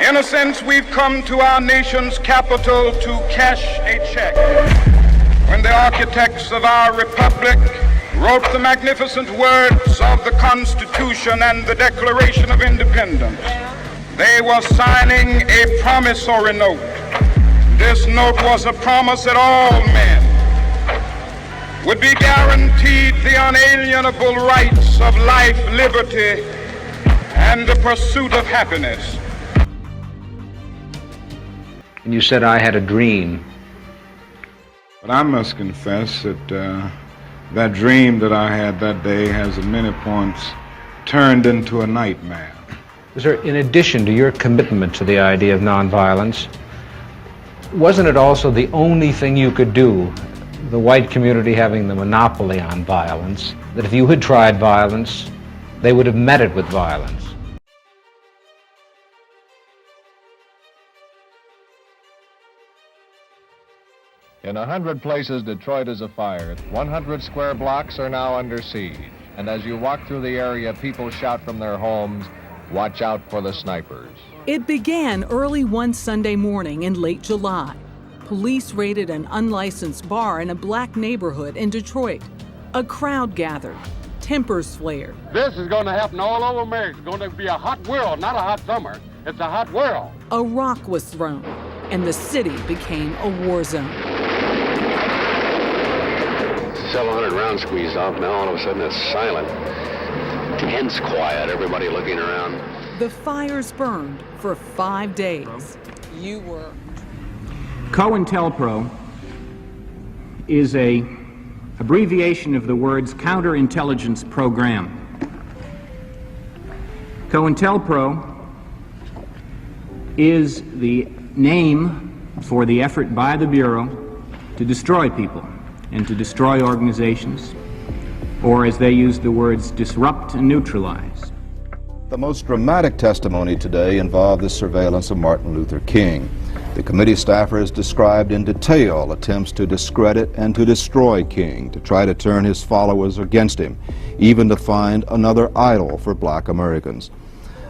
In a sense, we've come to our nation's capital to cash a check. When the architects of our republic wrote the magnificent words of the Constitution and the Declaration of Independence, they were signing a promissory note. This note was a promise that all men would be guaranteed the unalienable rights of life, liberty, and the pursuit of happiness. And you said I had a dream. But I must confess that that dream that I had that day has at many points turned into a nightmare. Sir, in addition to your commitment to the idea of nonviolence, wasn't it also the only thing you could do, the white community having the monopoly on violence, that if you had tried violence, they would have met it with violence? In 100 places, Detroit is afire. 100 square blocks are now under siege. And as you walk through the area, people shout from their homes, "Watch out for the snipers." It began early one Sunday morning in late July. Police raided an unlicensed bar in a black neighborhood in Detroit. A crowd gathered. Tempers flared. This is going to happen all over America. It's going to be a hot world, not a hot summer. It's a hot world. A rock was thrown, and the city became a war zone. Several hundred rounds squeezed off. Now all of a sudden it's silent. Tense quiet, everybody looking around. The fires burned for 5 days. You were. COINTELPRO is an abbreviation of the words Counterintelligence Program. COINTELPRO is the name for the effort by the Bureau to destroy people and to destroy organizations, or as they use the words, disrupt and neutralize. The most dramatic testimony today involved the surveillance of Martin Luther King. The committee staffers described in detail attempts to discredit and to destroy King, to try to turn his followers against him, even to find another idol for black Americans.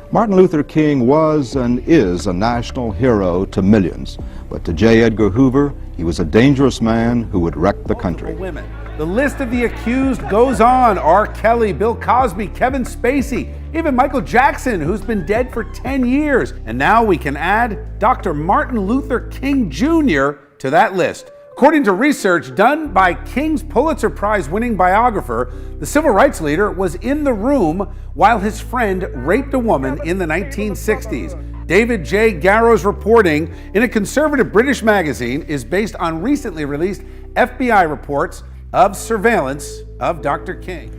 Martin Luther King was and is a national hero to millions, but to J. Edgar Hoover, he was a dangerous man who would wreck the country. Women. The list of the accused goes on. R. Kelly, Bill Cosby, Kevin Spacey, even Michael Jackson, who's been dead for 10 years. And now we can add Dr. Martin Luther King Jr. to that list. According to research done by King's Pulitzer Prize-winning biographer, the civil rights leader was in the room while his friend raped a woman in the 1960s. David J. Garrow's reporting in a conservative British magazine is based on recently released FBI reports of surveillance of Dr. King.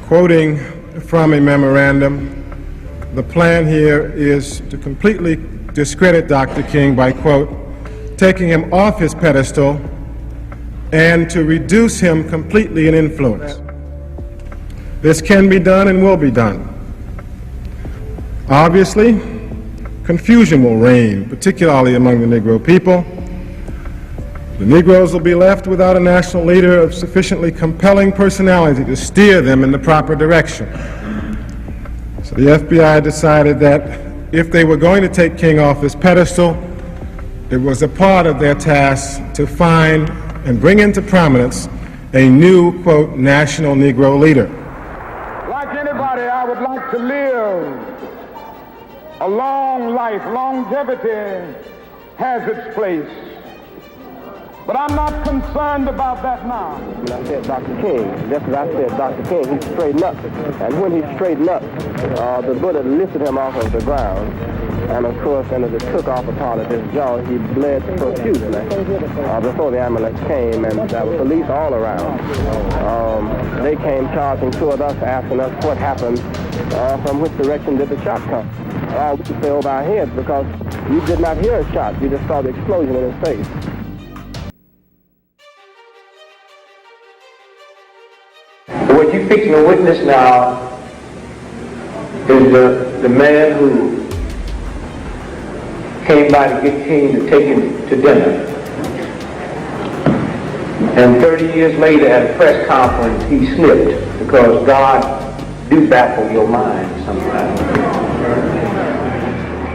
Quoting from a memorandum, the plan here is to completely discredit Dr. King by, quote, taking him off his pedestal and to reduce him completely in influence. This can be done and will be done. Obviously, confusion will reign, particularly among the Negro people. The Negroes will be left without a national leader of sufficiently compelling personality to steer them in the proper direction. So the FBI decided that if they were going to take King off his pedestal, it was a part of their task to find and bring into prominence a new, quote, national Negro leader. Like anybody, I would like to live a long life. Longevity has its place. But I'm not concerned about that now. When I said Dr. King, just as I said Dr. King, he straightened up. And when he straightened up, the bullet lifted him off of the ground. And of course, as it took off a part of his jaw, he bled profusely before the ambulance came, and there were police all around. They came charging toward us, asking us what happened, from which direction did the shot come. We could say over our heads because you did not hear a shot, you just saw the explosion in his face. What you're fixing to witness now is the man who came by to get King to take him to dinner. And 30 years later at a press conference, he slipped because God do baffle your mind sometimes.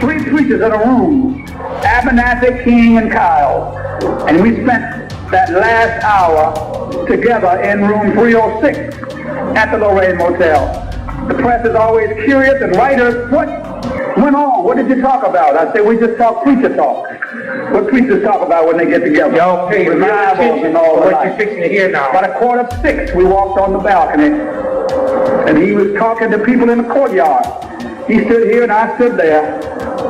3 preachers in a room, Abernathy, King, and Kyle, and we spent that last hour together in room 306 at the Lorraine Motel. The press is always curious, and writers, what went on? What did you talk about? I said, we just talk preacher talk. What preachers talk about when they get together? Y'all pay revivals and all what that. you're fixing to hear now. About 5:45, we walked on the balcony, and he was talking to people in the courtyard. He stood here and I stood there.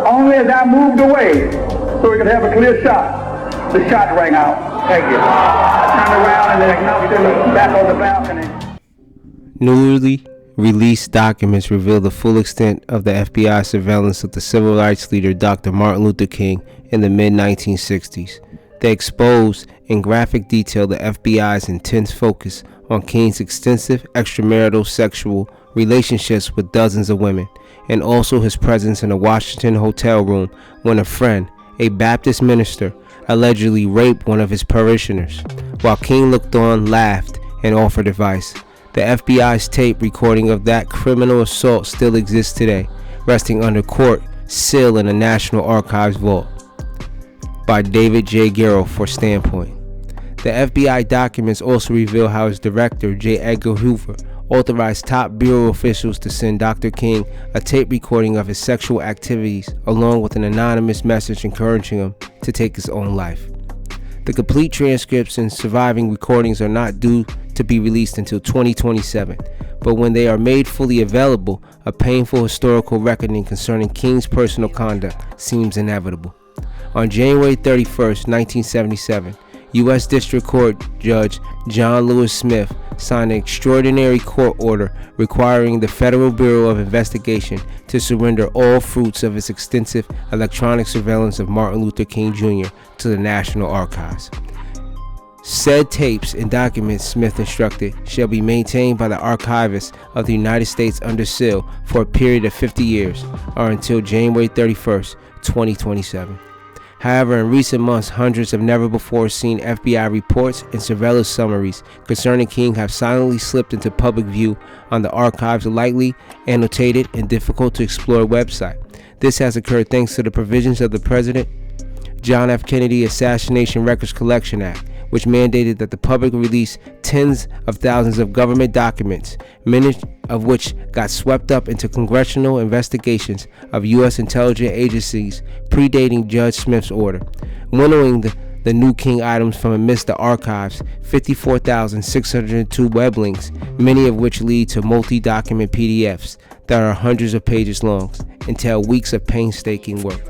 Only as I moved away, so we could have a clear shot, the shot rang out. Thank you. I turned around and then knocked him back on the balcony. Newly released documents reveal the full extent of the FBI surveillance of the civil rights leader Dr. Martin Luther King in the mid-1960s. They expose in graphic detail the FBI's intense focus on King's extensive extramarital sexual relationships with dozens of women, and also his presence in a Washington hotel room when a friend, a Baptist minister, allegedly raped one of his parishioners, while King looked on, laughed, and offered advice. The FBI's tape recording of that criminal assault still exists today, resting under court seal in the National Archives vault. By David J. Garrow for Standpoint. The FBI documents also reveal how his director, J. Edgar Hoover, authorized top bureau officials to send Dr. King a tape recording of his sexual activities, along with an anonymous message encouraging him to take his own life. The complete transcripts and surviving recordings are not due to be released until 2027, but when they are made fully available, a painful historical reckoning concerning King's personal conduct seems inevitable. On January 31st, 1977, U.S. District Court Judge John Lewis Smith signed an extraordinary court order requiring the Federal Bureau of Investigation to surrender all fruits of its extensive electronic surveillance of Martin Luther King Jr. to the National Archives. Said tapes and documents, Smith instructed, shall be maintained by the archivists of the United States under seal for a period of 50 years, or until January 31st, 2027. However, in recent months, hundreds of never-before-seen FBI reports and surveillance summaries concerning King have silently slipped into public view on the archive's lightly annotated and difficult-to-explore website. This has occurred thanks to the provisions of the President John F. Kennedy Assassination Records Collection Act, which mandated that the public release tens of thousands of government documents, many of which got swept up into congressional investigations of U.S. intelligence agencies predating Judge Smith's order, winnowing the new King items from amidst the archive's 54,602 web links, many of which lead to multi-document PDFs that are hundreds of pages long, entail weeks of painstaking work.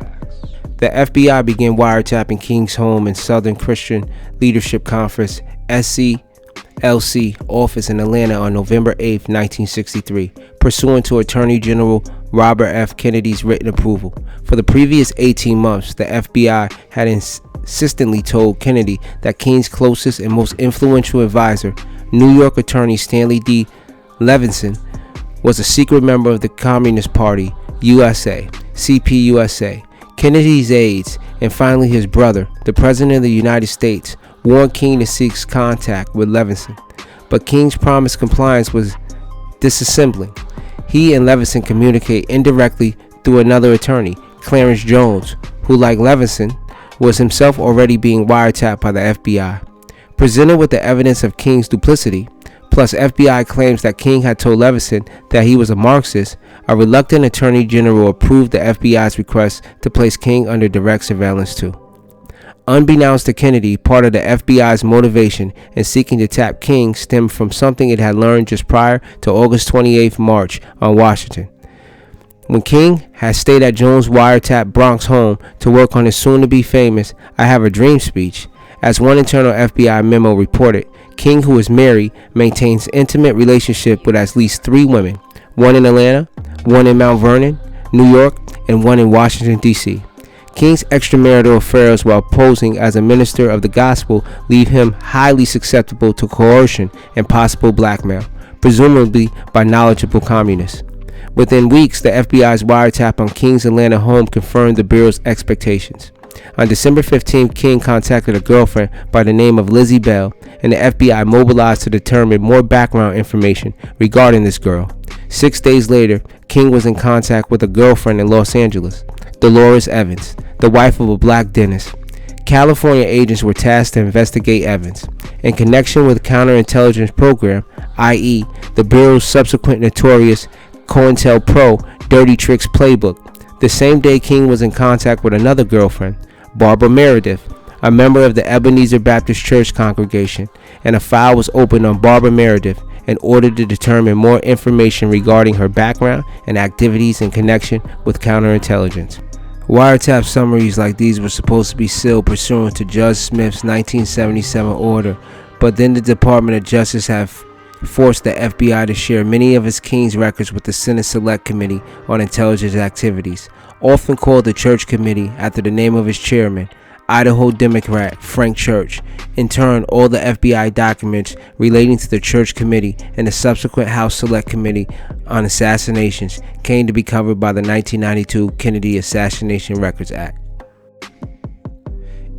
The FBI began wiretapping King's home and Southern Christian Leadership Conference SCLC office in Atlanta on November 8, 1963, pursuant to Attorney General Robert F. Kennedy's written approval. For the previous 18 months, the FBI had insistently told Kennedy that King's closest and most influential advisor, New York attorney Stanley D. Levinson, was a secret member of the Communist Party USA, CPUSA. Kennedy's aides, and finally his brother, the President of the United States, warned King to seek contact with Levinson, but King's promised compliance was disassembling. He and Levinson communicate indirectly through another attorney, Clarence Jones, who, like Levinson, was himself already being wiretapped by the FBI. Presented with the evidence of King's duplicity, plus FBI claims that King had told Levinson that he was a Marxist, a reluctant attorney general approved the FBI's request to place King under direct surveillance too. Unbeknownst to Kennedy, part of the FBI's motivation in seeking to tap King stemmed from something it had learned just prior to August 28th march on Washington, when King had stayed at Jones' wiretap Bronx home to work on his soon-to-be famous I Have a Dream speech. As one internal FBI memo reported, King, who is married, maintains intimate relationship with at least 3 women, one in Atlanta, one in Mount Vernon, New York, and one in Washington, D.C. King's extramarital affairs while posing as a minister of the gospel leave him highly susceptible to coercion and possible blackmail, presumably by knowledgeable communists. Within weeks, the FBI's wiretap on King's Atlanta home confirmed the Bureau's expectations. On December 15th, King contacted a girlfriend by the name of Lizzie Bell, and the FBI mobilized to determine more background information regarding this girl. 6 days later, King was in contact with a girlfriend in Los Angeles. Dolores Evans, the wife of a black dentist. California agents were tasked to investigate Evans in connection with the counterintelligence program, i.e., the Bureau's subsequent notorious COINTELPRO Dirty Tricks playbook. The same day, King was in contact with another girlfriend, Barbara Meredith, a member of the Ebenezer Baptist Church congregation, and a file was opened on Barbara Meredith in order to determine more information regarding her background and activities in connection with counterintelligence. Wiretap summaries like these were supposed to be sealed pursuant to Judge Smith's 1977 order, but then the Department of Justice have forced the FBI to share many of his King's records with the Senate Select Committee on Intelligence Activities, often called the Church Committee after the name of its chairman, Idaho Democrat Frank Church. In turn, all the FBI documents relating to the Church Committee and the subsequent House Select Committee on Assassinations came to be covered by the 1992 Kennedy Assassination Records Act.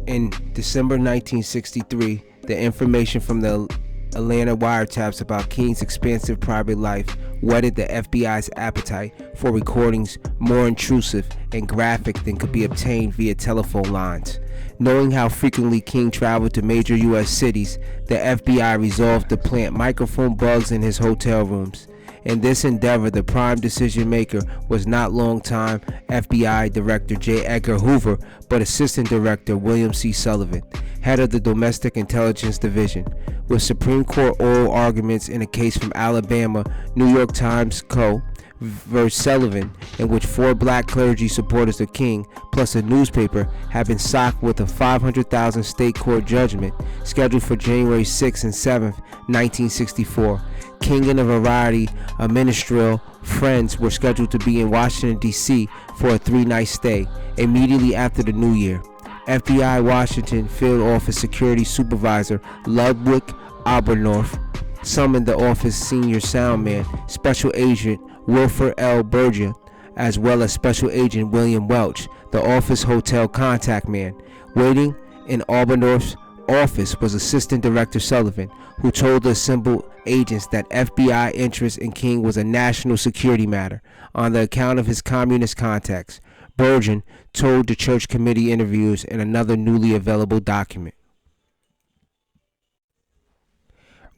In December 1963, the information from the Atlanta wiretaps about King's expansive private life whetted the FBI's appetite for recordings more intrusive and graphic than could be obtained via telephone lines. Knowing how frequently King traveled to major U.S. cities, the FBI resolved to plant microphone bugs in his hotel rooms. In this endeavor, the prime decision maker was not longtime FBI Director J. Edgar Hoover, but Assistant Director William C. Sullivan, head of the Domestic Intelligence Division. With Supreme Court oral arguments in a case from Alabama, New York Times Co. vs. Sullivan, in which 4 black clergy supporters of King, plus a newspaper, had been socked with a $500,000 state court judgment scheduled for January 6 and 7, 1964. King and a variety of ministerial friends were scheduled to be in Washington, D.C. for a 3-night stay immediately after the New Year. FBI Washington Field Office Security Supervisor Ludwig Obernorf summoned the office senior soundman, Special Agent Wilford L. Burgin, as well as Special Agent William Welch, the office hotel contact man. Waiting in Obernorf's office was Assistant Director Sullivan, who told the assembled agents that FBI interest in King was a national security matter on the account of his communist contacts. Burgin told the Church Committee interviewers in another newly available document.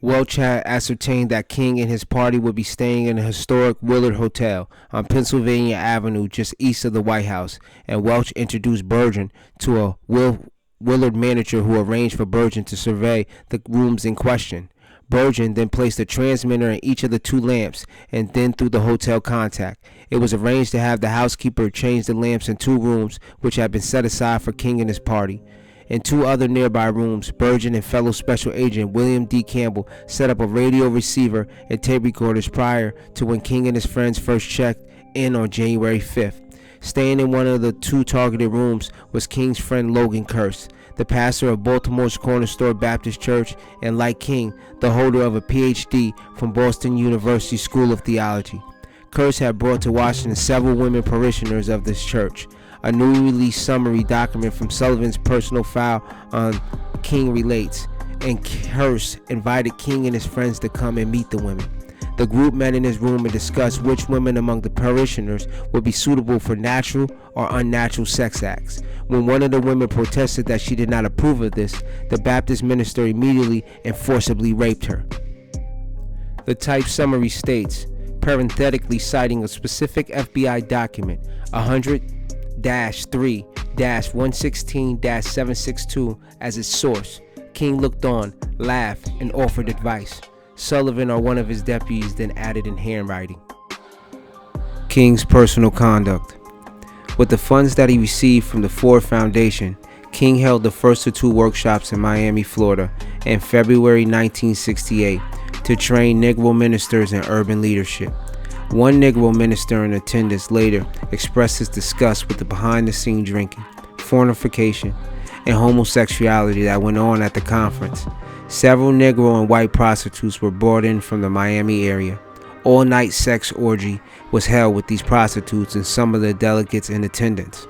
Welch had ascertained that King and his party would be staying in a historic Willard Hotel on Pennsylvania Avenue just east of the White House, and Welch introduced Burgin to a Willard manager who arranged for Burgin to survey the rooms in question. Burgin then placed a transmitter in each of the 2 lamps and then through the hotel contact. It was arranged to have the housekeeper change the lamps in 2 rooms which had been set aside for King and his party. In 2 other nearby rooms, Burgin and fellow Special Agent William D. Campbell set up a radio receiver and tape recorders prior to when King and his friends first checked in on January 5th. Staying in one of the 2 targeted rooms was King's friend Logan Kurtz, the pastor of Baltimore's Corner Store Baptist Church, and like King, the holder of a Ph.D. from Boston University School of Theology. Kurtz had brought to Washington several women parishioners of this church. A newly released summary document from Sullivan's personal file on King relates, and Kurtz invited King and his friends to come and meet the women. The group met in his room and discussed which women among the parishioners would be suitable for natural or unnatural sex acts. When one of the women protested that she did not approve of this, the Baptist minister immediately and forcibly raped her. The type summary states, parenthetically citing a specific FBI document, 100-3-116-762 as its source. King looked on, laughed, and offered advice. Sullivan or one of his deputies then added in handwriting. King's personal conduct. With the funds that he received from the Ford Foundation, King held the first of 2 workshops in Miami, Florida in February 1968 to train Negro ministers in urban leadership. One Negro minister in attendance later expressed his disgust with the behind-the-scenes drinking, fornication, and homosexuality that went on at the conference. Several Negro and white prostitutes were brought in from the Miami area. All-night sex orgy was held with these prostitutes and some of the delegates in attendance.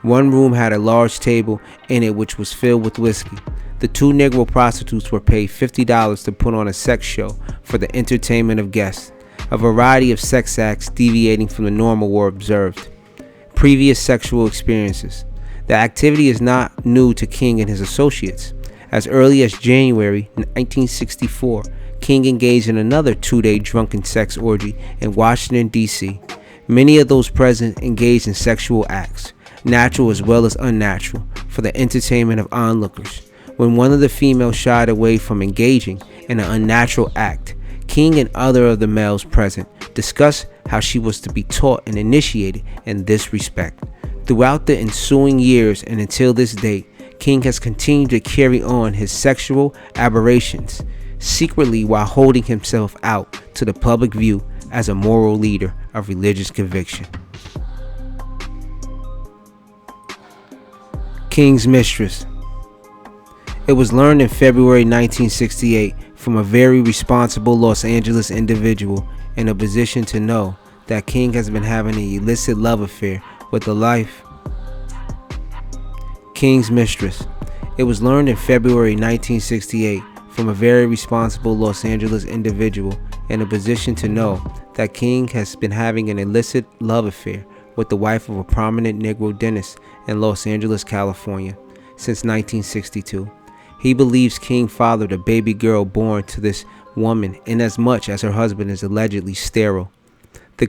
One room had a large table in it which was filled with whiskey. The 2 Negro prostitutes were paid $50 to put on a sex show for the entertainment of guests. A variety of sex acts deviating from the normal were observed. previous sexual experiences. The activity is not new to King and his associates. As early as January 1964, King engaged in another 2-day drunken sex orgy in Washington, D.C. Many of those present engaged in sexual acts, natural as well as unnatural, for the entertainment of onlookers. When one of the females shied away from engaging in an unnatural act, King and other of the males present discussed how she was to be taught and initiated in this respect. Throughout the ensuing years and until this date, King has continued to carry on his sexual aberrations secretly while holding himself out to the public view as a moral leader of religious conviction. King's mistress. It was learned in February 1968 from a very responsible Los Angeles individual in a position to know that King has been having an illicit love affair with the life. King's mistress. It was learned in February 1968 from a very responsible Los Angeles individual in a position to know that King has been having an illicit love affair with the wife of a prominent Negro dentist in Los Angeles, California, since 1962. He believes King fathered a baby girl born to this woman inasmuch as her husband is allegedly sterile. The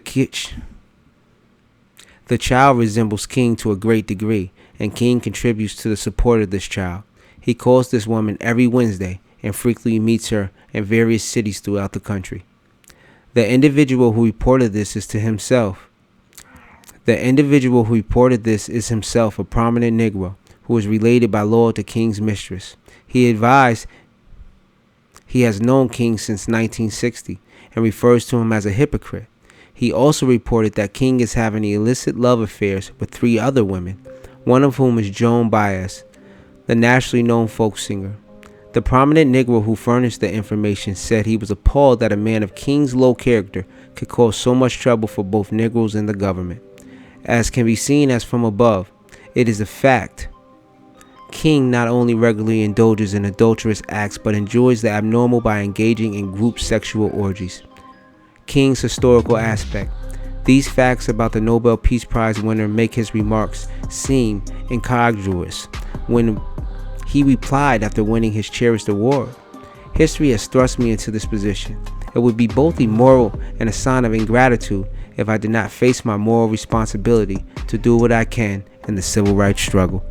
child resembles King to a great degree, and King contributes to the support of this child. He calls this woman every Wednesday and frequently meets her in various cities throughout the country. The individual who reported this is himself a prominent Negro who is related by law to King's mistress. He advised he has known King since 1960 and refers to him as a hypocrite. He also reported that King is having illicit love affairs with 3 other women, one of whom is Joan Baez, the nationally known folk singer. The prominent Negro who furnished the information said he was appalled that a man of King's low character could cause so much trouble for both Negroes and the government. As can be seen as from above, it is a fact. King not only regularly indulges in adulterous acts but enjoys the abnormal by engaging in group sexual orgies. King's historical aspect. These facts about the Nobel Peace Prize winner make his remarks seem incongruous when he replied after winning his cherished award. History has thrust me into this position. It would be both immoral and a sign of ingratitude if I did not face my moral responsibility to do what I can in the civil rights struggle.